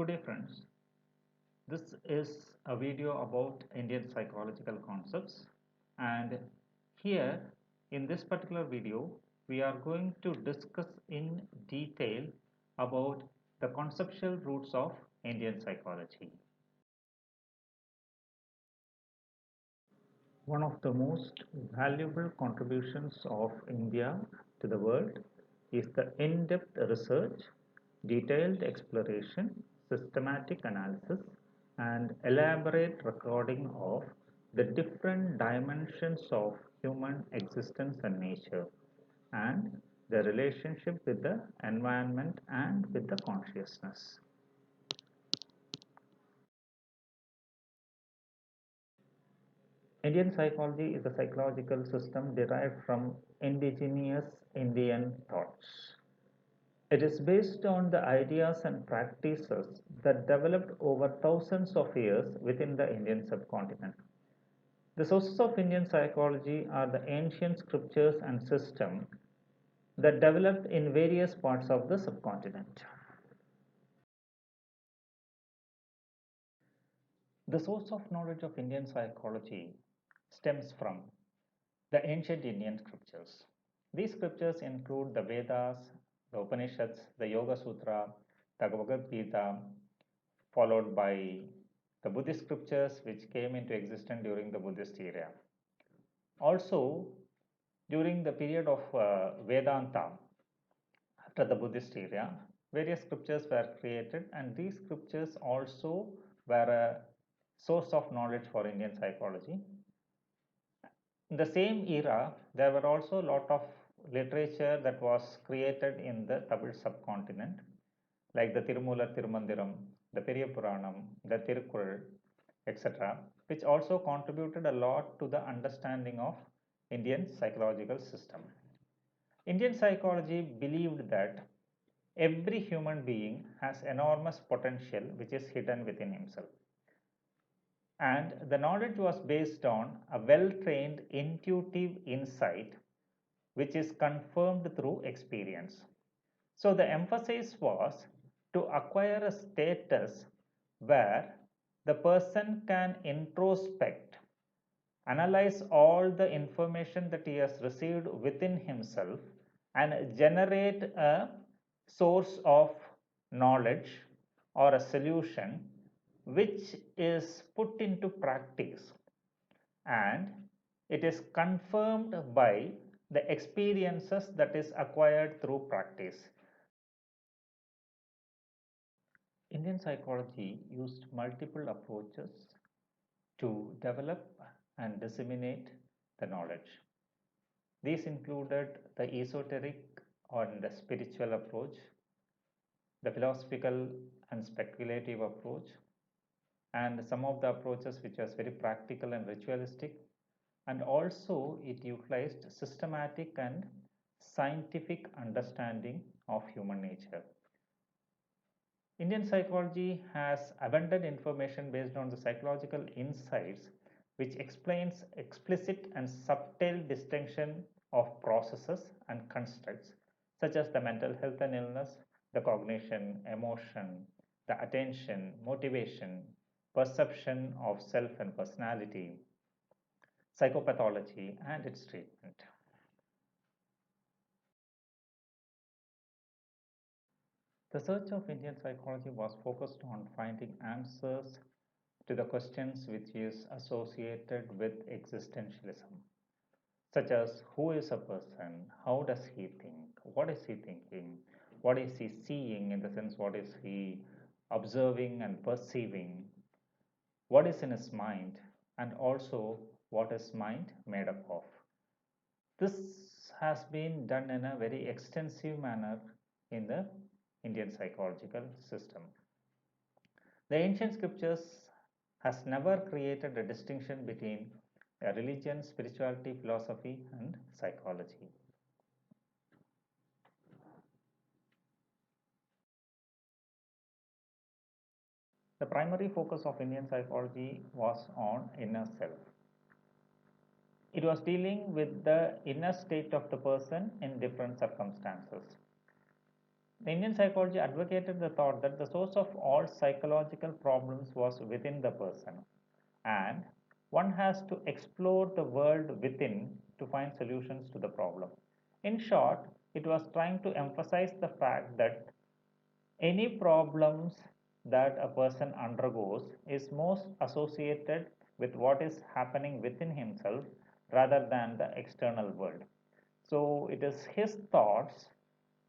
Good day friends, this is a video about Indian psychological concepts, and here in this particular video we are going to discuss in detail about the conceptual roots of Indian psychology. One of the most valuable contributions of India to the world is the in-depth research, detailed exploration, systematic analysis, and elaborate recording of the different dimensions of human existence and nature, and the relationship with the environment and with the consciousness. Indian psychology is a psychological system derived from indigenous Indian thoughts. It is based on the ideas and practices that developed over thousands of years within the Indian subcontinent. The sources of Indian psychology are the ancient scriptures and systems that developed in various parts of the subcontinent. The source of knowledge of Indian psychology stems from the ancient Indian scriptures. These scriptures include the Vedas, the Upanishads, the Yoga Sutra, the Bhagavad Gita, followed by the Buddhist scriptures which came into existence during the Buddhist era. Also, during the period of Vedanta, after the Buddhist era, various scriptures were created, and these scriptures also were a source of knowledge for Indian psychology. In the same era, there were also a lot of literature that was created in the Tamil subcontinent, like the Tirumular Tirumandiram, the Periya Puranam, the Tirukkural, etc., which also contributed a lot to the understanding of Indian psychological system. Indian psychology believed that every human being has enormous potential which is hidden within himself. And the knowledge was based on a well-trained intuitive insight which is confirmed through experience. So the emphasis was to acquire a status where the person can introspect, analyze all the information that he has received within himself, and generate a source of knowledge or a solution which is put into practice, and it is confirmed by the experiences that is acquired through practice. Indian psychology used multiple approaches to develop and disseminate the knowledge. These included the esoteric or the spiritual approach, the philosophical and speculative approach, and some of the approaches which was very practical and ritualistic, and also it utilized systematic and scientific understanding of human nature. Indian psychology has abundant information based on the psychological insights which explains explicit and subtle distinction of processes and constructs such as the mental health and illness, the cognition, emotion, the attention, motivation, perception of self and personality, psychopathology, and its treatment. The search of Indian psychology was focused on finding answers to the questions which is associated with existentialism, such as who is a person, how does he think, what is he thinking, what is he seeing, in the sense what is he observing and perceiving, what is in his mind, and also what is mind made up of. This has been done in a very extensive manner in the Indian psychological system. The ancient scriptures has never created a distinction between a religion, spirituality, philosophy, and psychology. The primary focus of Indian psychology was on inner self. It was dealing with the inner state of the person in different circumstances. The Indian psychology advocated the thought that the source of all psychological problems was within the person, and one has to explore the world within to find solutions to the problem. In short, it was trying to emphasize the fact that any problems that a person undergoes is most associated with what is happening within himself rather than the external world. So it is his thoughts,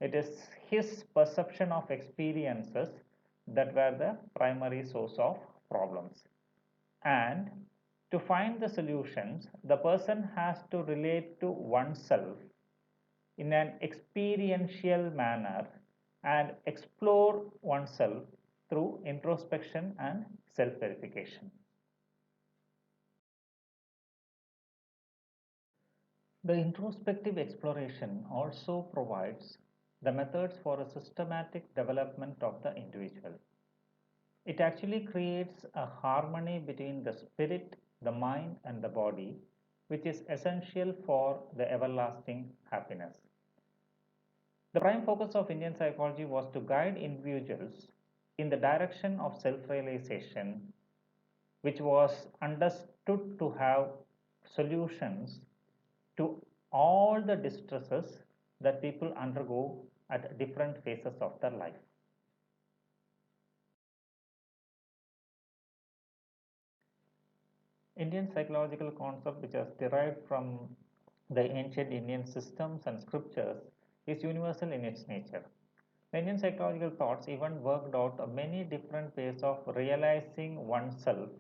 it is his perception of experiences that were the primary source of problems. And to find the solutions, the person has to relate to oneself in an experiential manner and explore oneself through introspection and self verification. The introspective exploration also provides the methods for a systematic development of the individual. It actually creates a harmony between the spirit, the mind, and the body, which is essential for the everlasting happiness. The prime focus of Indian psychology was to guide individuals in the direction of self realization, which was understood to have solutions to all the distresses that people undergo at different phases of their life. Indian psychological concept, which is derived from the ancient Indian systems and scriptures, is universal in its nature. The Indian psychological thoughts even worked out many different ways of realizing oneself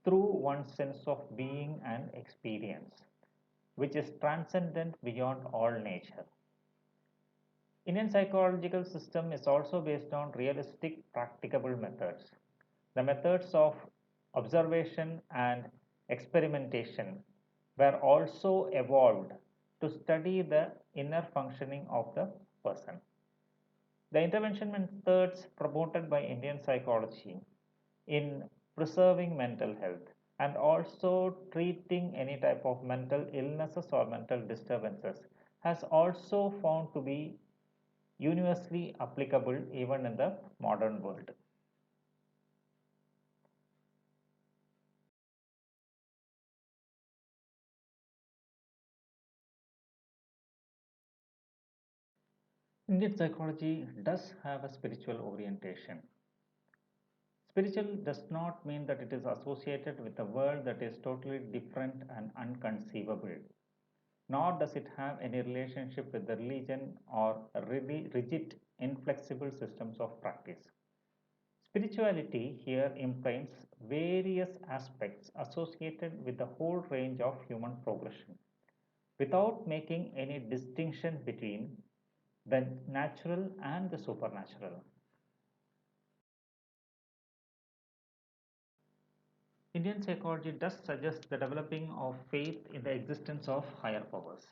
through one's sense of being and experience, which is transcendent beyond all nature. Indian psychological system is also based on realistic practicable methods. The methods of observation and experimentation were also evolved to study the inner functioning of the person. The intervention methods promoted by Indian psychology in preserving mental health and also treating any type of mental illnesses or mental disturbances has also found to be universally applicable even in the modern world. Indian psychology does have a spiritual orientation. Spiritual does not mean that it is associated with a world that is totally different and unconceivable, nor does it have any relationship with the religion or rigid, inflexible systems of practice. Spirituality here implies various aspects associated with the whole range of human progression without making any distinction between the natural and the supernatural. Indian psychology does suggest the developing of faith in the existence of higher powers.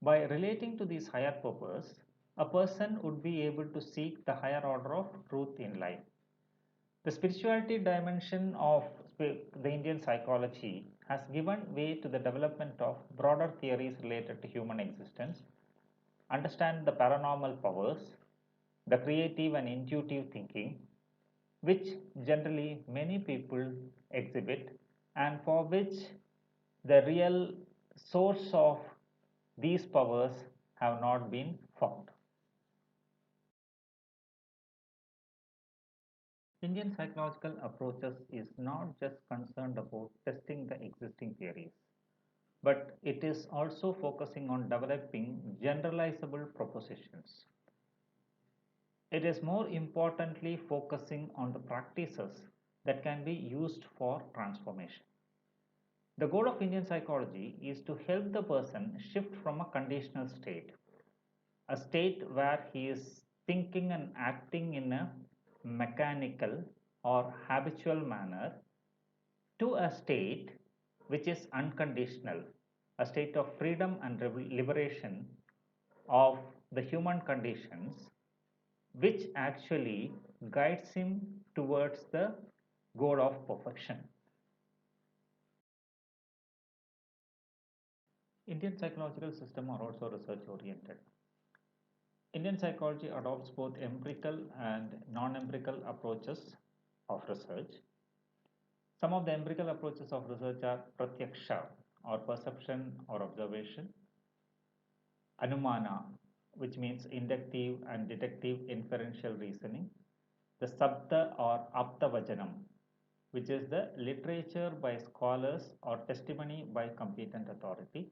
By relating to these higher powers, a person would be able to seek the higher order of truth in life. The spirituality dimension of the Indian psychology has given way to the development of broader theories related to human existence, understand the paranormal powers, the creative and intuitive thinking, which generally many people exhibit, and for which the real source of these powers have not been found. Indian psychological approaches is not just concerned about testing the existing theories, but it is also focusing on developing generalizable propositions. It is more importantly focusing on the practices that can be used for transformation. The goal of Indian psychology is to help the person shift from a conditional state, a state where he is thinking and acting in a mechanical or habitual manner, to a state which is unconditional, a state of freedom and liberation of the human conditions, which actually guides him towards the goal of perfection. Indian psychological system are also research oriented. Indian psychology adopts both empirical and non empirical approaches of research. Some of the empirical approaches of research are pratyaksha or perception or observation, anumana, which means inductive and deductive inferential reasoning, the sabda or aptavajanam, which is the literature by scholars or testimony by competent authority.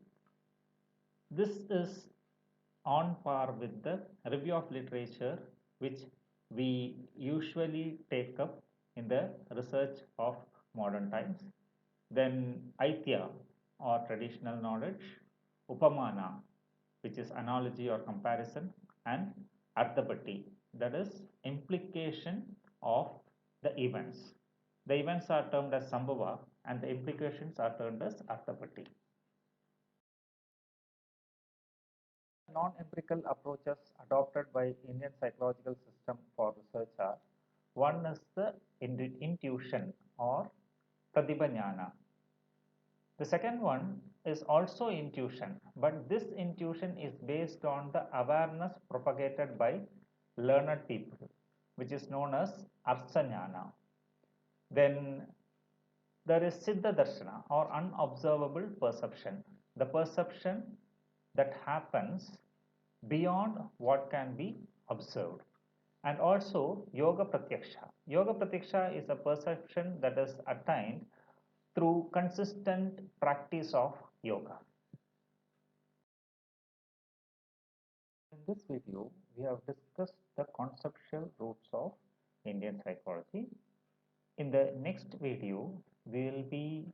This is on par with the review of literature, which we usually take up in the research of modern times. Then Aitya or traditional knowledge, Upamana, which is analogy or comparison, and Ardhabati, that is implication of the events. The events are termed as Sambhava and the implications are termed as Ardhabati. Non-empirical approaches adopted by Indian psychological system for research are: one is the intuition or pratibha. The second one is also intuition, but this intuition is based on the awareness propagated by learned people, which is known as arsanyana. Then there is siddha darshana or unobservable perception, the perception that happens beyond what can be observed. And also yoga pratyaksha. Yoga pratyaksha is a perception that is attained through consistent practice of yoga. In this video, we have discussed the conceptual roots of Indian psychology. In the next video, we will be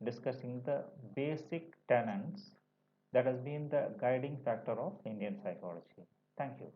discussing the basic tenets that has been the guiding factor of Indian psychology. Thank you.